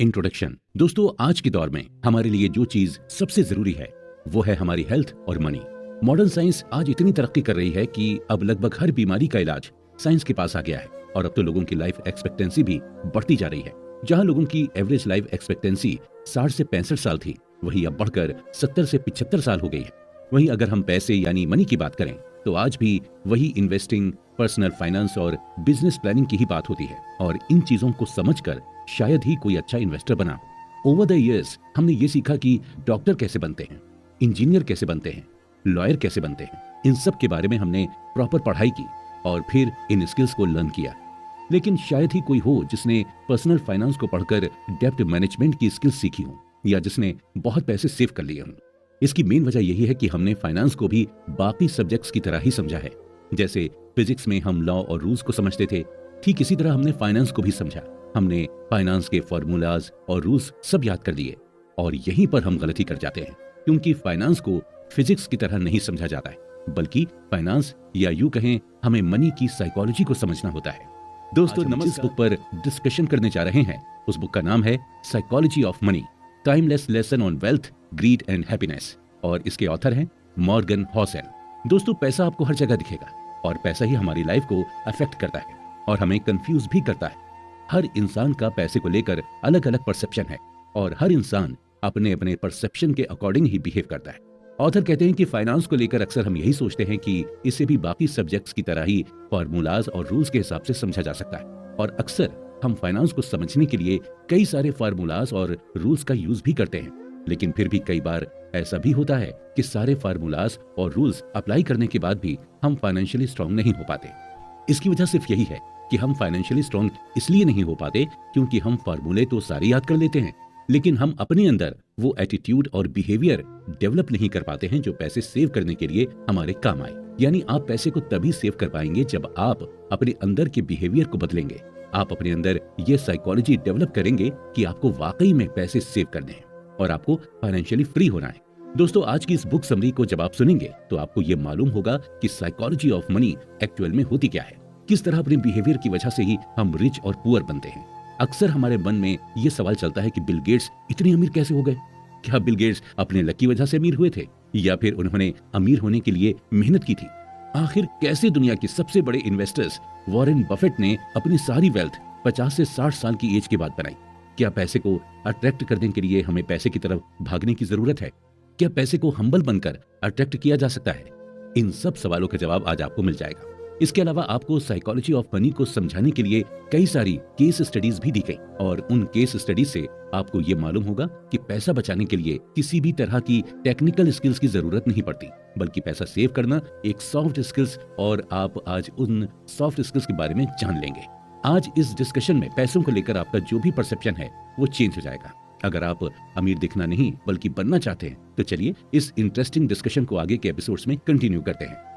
Introduction. दोस्तों, आज के दौर में हमारे लिए जो चीज सबसे जरूरी है वो है हमारी हेल्थ और मनी। मॉडर्न साइंस आज इतनी तरक्की कर रही है कि अब लगभग हर बीमारी का इलाज साइंस के पास आ गया है और अब तो लोगों की लाइफ एक्सपेक्टेंसी भी बढ़ती जा रही है। जहां लोगों की एवरेज लाइफ एक्सपेक्टेंसी 60 से 65 साल थी, वही अब बढ़कर 70 से 75 साल हो गई है। वहीं अगर हम पैसे यानी मनी की बात करें तो आज भी वही इन्वेस्टिंग, पर्सनल फाइनेंस और बिजनेस प्लानिंग की ही बात होती है और इन चीजों को समझकर शायद ही कोई अच्छा इन्वेस्टर बना हो। ओवर द इयर्स हमने ये सीखा कि डॉक्टर कैसे बनते हैं, इंजीनियर कैसे बनते हैं, लॉयर कैसे बनते हैं। इन सब के बारे में हमने प्रॉपर पढ़ाई की और फिर इन स्किल्स को लर्न किया। लेकिन शायद ही कोई हो जिसने पर्सनल फाइनेंस को पढ़कर डेब्ट मैनेजमेंट की स्किल्स सीखी हो या जिसने बहुत पैसे सेव कर लिए हों। इसकी मेन वजह यही है कि हमने फाइनेंस को भी बाकी सब्जेक्ट्स की तरह ही समझा है। जैसे फिजिक्स में हम लॉ और रूल्स को समझते थे, ठीक इसी तरह हमने फाइनेंस को भी समझा। हमने फाइनेंस के फॉर्मूलाज और रूल्स सब याद कर लिए और यहीं पर हम गलती कर जाते हैं, क्योंकि फाइनेंस को फिजिक्स की तरह नहीं समझा जाता है, बल्कि फाइनेंस या यूं कहें हमें मनी की साइकोलॉजी को समझना होता है। दोस्तों, जिस बुक पर डिस्कशन करने जा रहे हैं उस बुक का नाम है psychology of money, timeless lesson on wealth, grid and happiness और इसके ऑथर हैं मॉर्गन हॉसेल। दोस्तों, पैसा आपको हर जगह दिखेगा और पैसा ही हमारी लाइफ को अफेक्ट करता है और हमें कंफ्यूज भी करता है। हर इंसान का पैसे को लेकर अलग अलग परसेप्शन है और हर इंसान अपने अपने परसेप्शन के अकॉर्डिंग ही बिहेव करता है। ऑथर कहते हैं कि फाइनेंस को लेकर अक्सर हम यही सोचते हैं कि इसे भी बाकी सब्जेक्ट्स की तरह ही फॉर्मूलाज और रूल्स के हिसाब से समझा जा सकता है और अक्सर हम फाइनेंस को समझने के लिए कई सारे फार्मूलाज और रूल्स का यूज भी करते हैं। लेकिन फिर भी कई बार ऐसा भी होता है कि सारे फार्मूलाज और रूल्स अप्लाई करने के बाद भी हम फाइनेंशियली स्ट्रांग नहीं हो पाते। इसकी वजह सिर्फ यही है कि हम फाइनेंशियली स्ट्रांग इसलिए नहीं हो पाते क्योंकि हम फार्मूले तो सारे याद कर लेते हैं, लेकिन हम अपने अंदर वो एटीट्यूड और बिहेवियर डेवलप नहीं कर पाते हैं जो पैसे सेव करने के लिए हमारे काम आए। यानी आप पैसे को तभी सेव कर पाएंगे जब आप अपने अंदर के बिहेवियर को बदलेंगे। आप अपने अंदर ये साइकोलॉजी डेवलप करेंगे कि आपको वाकई में पैसे सेव करने हैं और आपको फाइनेंशियली फ्री होना है। दोस्तों, आज की इस बुक समरी को जब आप सुनेंगे तो आपको ये मालूम होगा कि साइकोलॉजी ऑफ मनी एक्चुअल में होती क्या है, किस तरह अपने बिहेवियर की वजह से ही हम रिच और पुअर बनते हैं। अक्सर हमारे मन में ये सवाल चलता है कि बिल गेट्स इतने अमीर कैसे हो गए? क्या बिल गेट्स अपने लक की वजह से अमीर हुए थे या फिर उन्होंने अमीर होने के लिए मेहनत की थी? आखिर कैसे दुनिया के सबसे बड़े इन्वेस्टर्स वॉरेन बफेट ने अपनी सारी वेल्थ 50 से 60 साल की एज के बाद बनाई? क्या पैसे को अट्रैक्ट करने के लिए हमें पैसे की तरफ भागने की जरूरत है? क्या पैसे को हम्बल बनकर अट्रैक्ट किया जा सकता है? इन सब सवालों का जवाब आज आपको मिल जाएगा। इसके अलावा आपको साइकोलॉजी ऑफ मनी को समझाने के लिए कई सारी केस स्टडीज भी दी गई और उन केस स्टडीज से आपको ये मालूम होगा कि पैसा बचाने के लिए किसी भी तरह की टेक्निकल स्किल्स की जरूरत नहीं पड़ती, बल्कि पैसा सेव करना एक सॉफ्ट स्किल्स और आप आज उन सॉफ्ट स्किल्स के बारे में जान लेंगे। आज इस डिस्कशन में पैसों को लेकर आपका जो भी परसेप्शन है वो चेंज हो जाएगा। अगर आप अमीर दिखना नहीं बल्कि बनना चाहते हैं तो चलिए इस इंटरेस्टिंग डिस्कशन को आगे के एपिसोड्स में कंटिन्यू करते हैं।